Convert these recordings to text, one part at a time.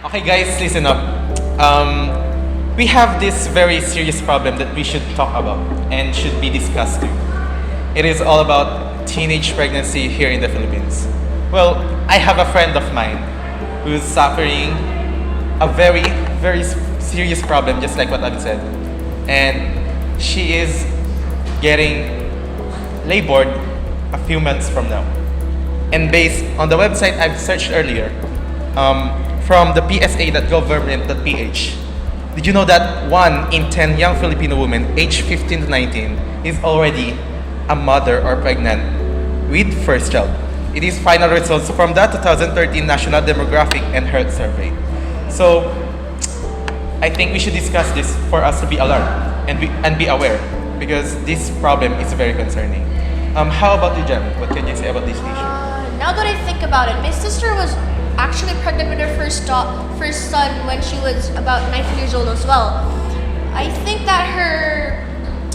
Okay, guys, listen up. We have this very serious problem that we should talk about and should be discussed too. It is all about teenage pregnancy here in the Philippines. Well, I have a friend of mine who's suffering a very, very serious problem, just like what I've said. And she is getting labored a few months from now. And based on the website I've searched earlier, from the psa.government.ph, did you know that 1 in 10 young Filipino women aged 15 to 19 is already a mother or pregnant with first child? It is final results from the 2013 National Demographic and Health Survey. So, I think we should discuss this for us to be alarmed and be aware, because this problem is very concerning. How about you, Jem? What can you say about this issue? Now that I think about it, my sister was actually pregnant with her first son when she was about 19 years old as well. I think that her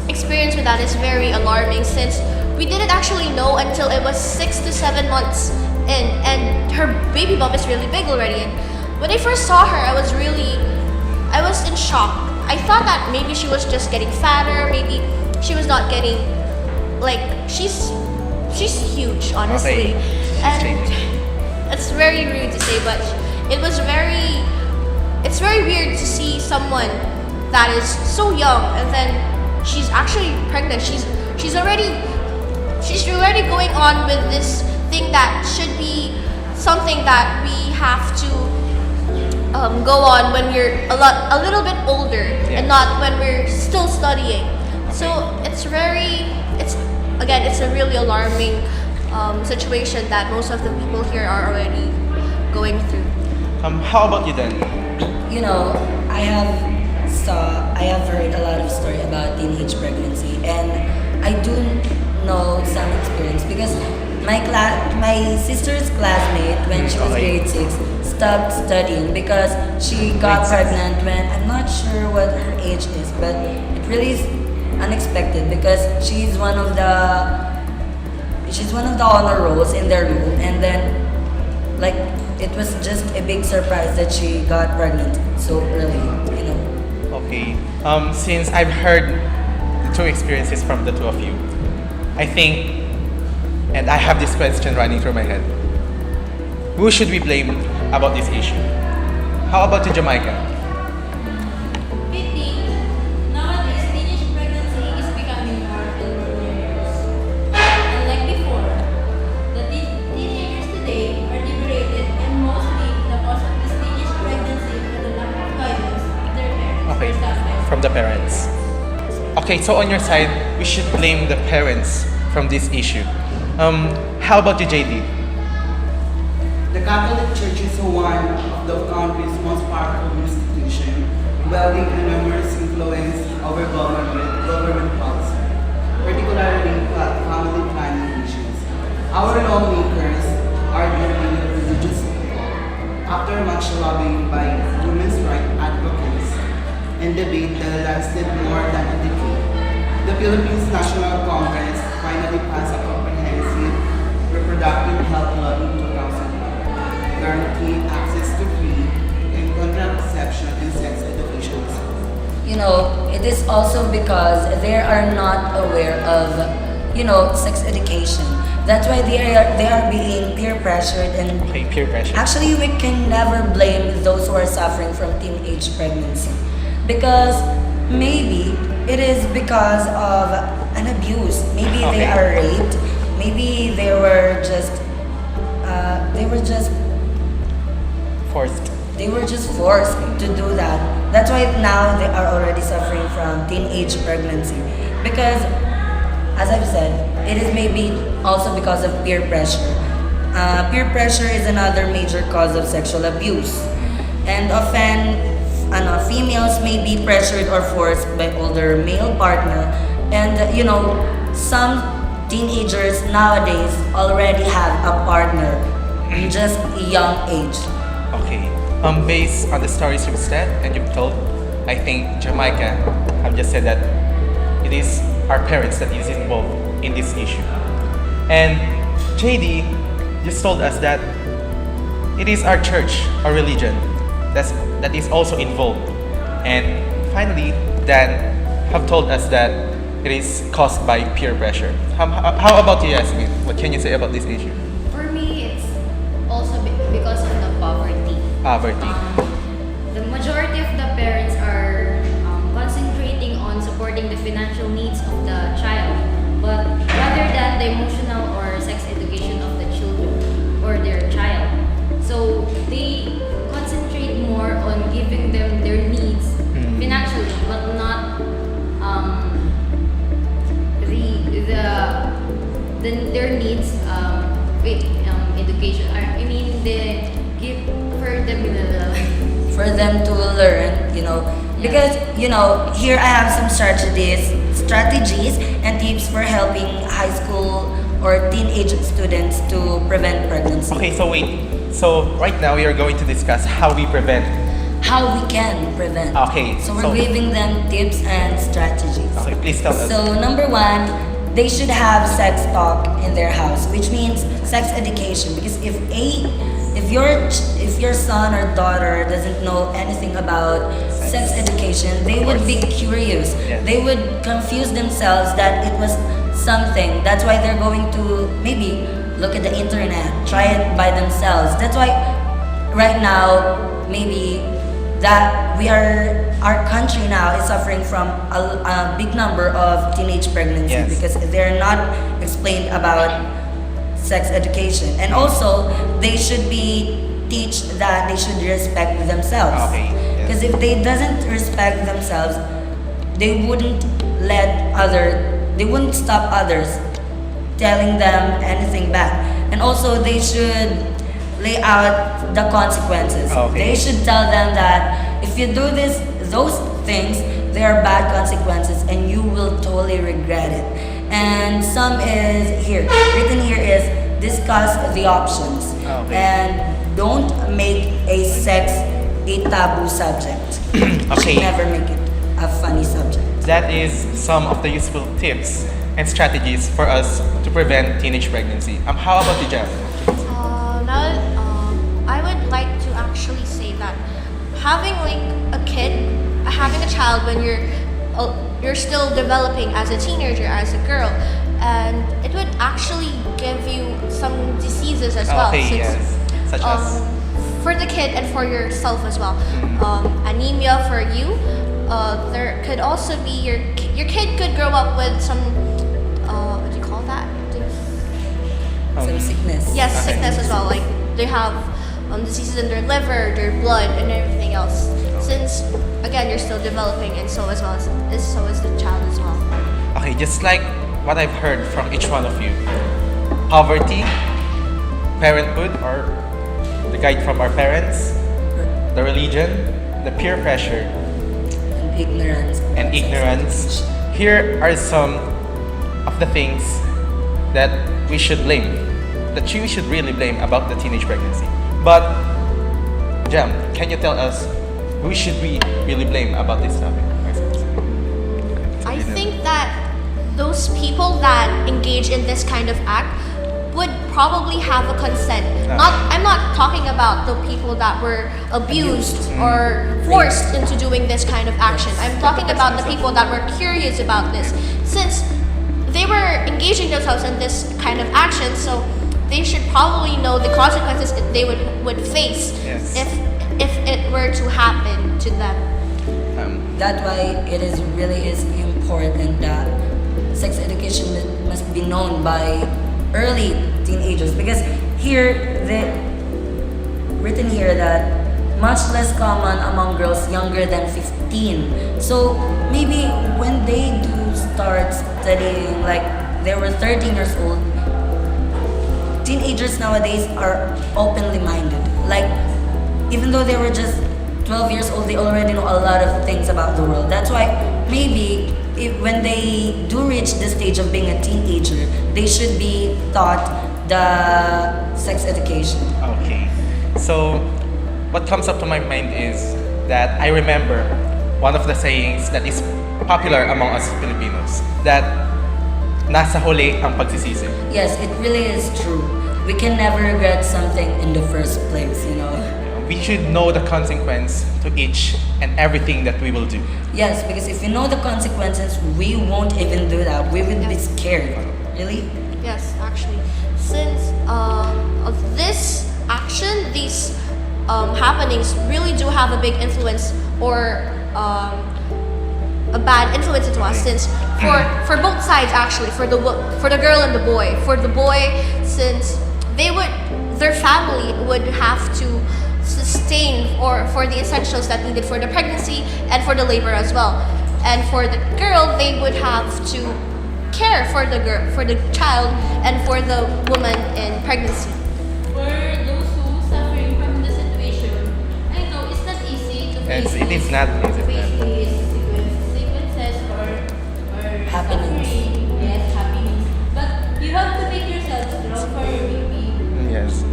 experience with that is very alarming, since we didn't actually know until it was 6 to 7 months in, and her baby bump is really big already. And when I first saw her, I was in shock. I thought that maybe she was just getting fatter, maybe she was not getting, like, she's huge, honestly. Okay. And it's very rude to say, but it's very weird to see someone that is so young and then she's actually pregnant. She's already going on with this thing that should be something that we have to go on when we're a little bit older, and not when we're still studying. Okay. So it's a really alarming situation that most of the people here are already going through. How about you then? You know, I have heard a lot of story about teenage pregnancy, and I do know some experience because my sister's classmate, when she was Okay. grade 6, stopped studying because she got pregnant when, I'm not sure what her age is, but it really is unexpected because she's one of the honor rolls in their room, and then like it was just a big surprise that she got pregnant so early, you know. Okay. Since I've heard the two experiences from the two of you, I think, and I have this question running through my head. Who should we blame about this issue? How about you, Jhamaicca? Nowadays, teenage pregnancy is becoming more and more dangerous. Unlike before, the teenagers today are liberated, and mostly the cause of this teenage pregnancy is the lack of guidance of their parents. Okay, or sometimes from the parents. Okay, so on your side, we should blame the parents from this issue. How about you, JD? The Catholic Church is one of the country's most powerful institutions, wielding enormous influence over government policy, particularly family planning issues. Our lawmakers are deeply religious people. After much lobbying by women's rights advocates and debate that lasted more than a decade, the Philippines National Congress finally passed a comprehensive reproductive health law in 2001, guaranteeing access to free and contraception and sex education. You know, it is also because they are not aware of, you know, sex education. That's why they are being peer pressured, and Okay, peer pressure. actually we can never blame those who are suffering from teenage pregnancy, because maybe it is because of an abuse. Maybe they Okay. are raped. Maybe they were just Forced. forced to do that. That's why now they are already suffering from teenage pregnancy. Because, as I've said, it is maybe also because of peer pressure. Peer pressure is another major cause of sexual abuse. And often, females may be pressured or forced by older male partner. And, you know, some teenagers nowadays already have a partner in just a young age. Okay. Based on the stories you've said and you've told, I think Jhamaicca have just said that it is our parents that is involved in this issue. And JD just told us that it is our church, our religion, that is also involved. And finally, Dan have told us that it is caused by peer pressure. How about you, Yasmin? What can you say about this issue? For me, it's also because of the poverty. Poverty. The majority of the parents are concentrating on supporting the financial needs of the child, but rather than the emotional or sex education of the children or their child. So they concentrate more on giving them their needs financially, but not their needs education. I mean the give for them to learn, because here I have some strategies and tips for helping high school or teenage students to prevent pregnancy. Okay, so wait. So right now we are going to discuss how we prevent. How we can prevent. Okay, So we're giving them tips and strategies. Okay, please tell us. So number one, they should have sex talk in their house, which means sex education. Because if your son or daughter doesn't know anything about sex education, they would be curious. Yes. They would confuse themselves that it was something. That's why they're going to maybe look at the internet, try it by themselves. That's why right now maybe that our country now is suffering from a big number of teenage pregnancy Yes. because they're not explained about sex education. And also they should be teach that they should respect themselves. Okay, yes. Because if they doesn't respect themselves, they wouldn't stop others telling them anything bad. And also they should lay out the consequences. Okay. They should tell them that if you do those things, there are bad consequences and you will totally regret it. And some is here. Written here is discuss the options. Okay. And don't make sex a taboo subject. Okay. Should never make it a funny subject. That is some of the useful tips and strategies for us to prevent teenage pregnancy. How about you, Jam? I would like to actually say that having having a child when you're still developing as a teenager, as a girl, and it would actually give you some diseases as well. Okay, yes. Such as? For the kid and for yourself as well. Anemia for you. There could also be your kid could grow up with some what do you call that? Some sickness. Yes, Okay. sickness as well. Like they have diseases in their liver, their blood, and everything else. Since again you're still developing, and so is the child as well. Okay, just like what I've heard from each one of you. Poverty, parenthood, or the guide from our parents, the religion, the peer pressure, And ignorance. Here are some of the things that we should blame, that we should really blame about the teenage pregnancy. But, Jam, can you tell us who should we really blame about this topic? I think that those people that engage in this kind of act would probably have a consent. I'm not talking about the people that were abused or forced into doing this kind of action. I'm talking about the people that were curious about this. Since they were engaging themselves in this kind of action, so they should probably know the consequences that they would face Yes. if it were to happen to them. That's why it is important that sex education must be known by early teenagers, because written here that much less common among girls younger than 15. So maybe when they do start studying, like they were 13 years old, teenagers nowadays are openly minded. Like even though they were just 12 years old, they already know a lot of things about the world. That's why maybe when they do reach the stage of being a teenager, they should be taught the sex education. Okay. So, what comes up to my mind is that I remember one of the sayings that is popular among us Filipinos, that nasa huli ang pagsisisi. Yes, it really is true. We can never regret something in the first place, we should know the consequence to each and everything that we will do. Yes, because if you know the consequences, we won't even do that. We would be scared. Really? Yes, actually, since of this action, these happenings really do have a big influence or a bad influence into us. Since for both sides, actually, for the girl and the boy. For the boy, since their family would have to sustain or for the essentials that needed for the pregnancy and for the labor as well. And for the girl, they would have to care for the child, and for the woman in pregnancy. For those who suffering from the situation, I know it's not easy to face It is not easy. these sequences or Happenings. suffering, yes, happenings. But you have to make yourself strong for your baby. Yes.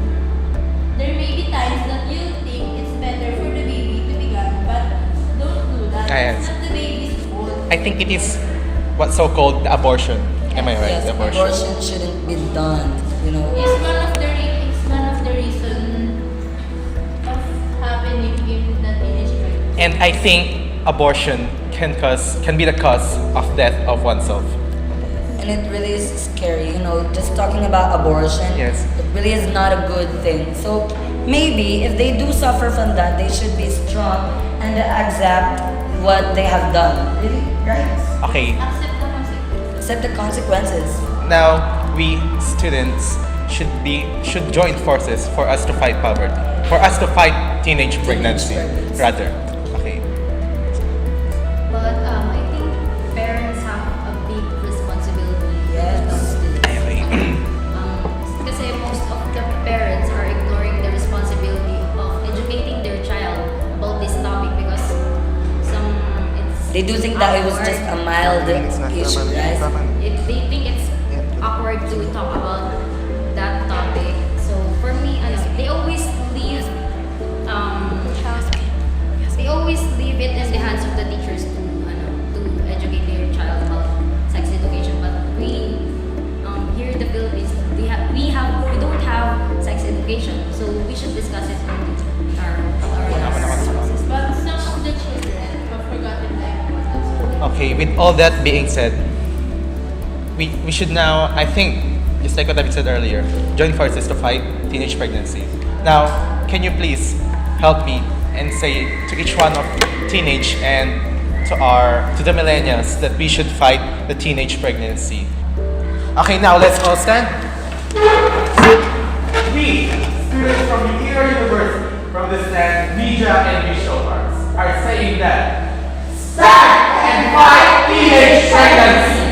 There may be times that you think it's better for the baby to be gone, but don't do that. Yes. It's not the baby's fault. I think it is what's so-called the abortion. Am I right? Yes, The abortion shouldn't be done. You know. It's one of the reason of happening in the teenage pregnancy. And I think abortion can be the cause of death of oneself. And it really is scary, you know, just talking about abortion. Yes. It really is not a good thing. So maybe if they do suffer from that, they should be strong and accept what they have done. Really? Right? Okay, Accept the consequences. Accept the consequences. now we students should join forces for us to fight poverty, for us to fight teenage pregnancy, pregnancy. rather. Okay. But I think parents have a big responsibility. Yes. Kasi most of the parents are ignoring the responsibility of educating their child about this topic because it's They do think that it was just a mild issue, right? they think it's awkward to talk about that topic. So for me, they always leave it in the hands of the teachers to educate their child about sex education. But we here in the Philippines, we don't have sex education, so we should discuss it in our classes. But some of the children have forgotten the importance. Okay, with all that being said, we should now, I think, just like what David said earlier, join forces to fight teenage pregnancy. Now, can you please help me and say to each one of teenage and to the millennials that we should fight the teenage pregnancy? Okay, now let's all stand. We, students from Idy University, from the stand Media and Visual Arts, are saying that stand and fight teenage pregnancy.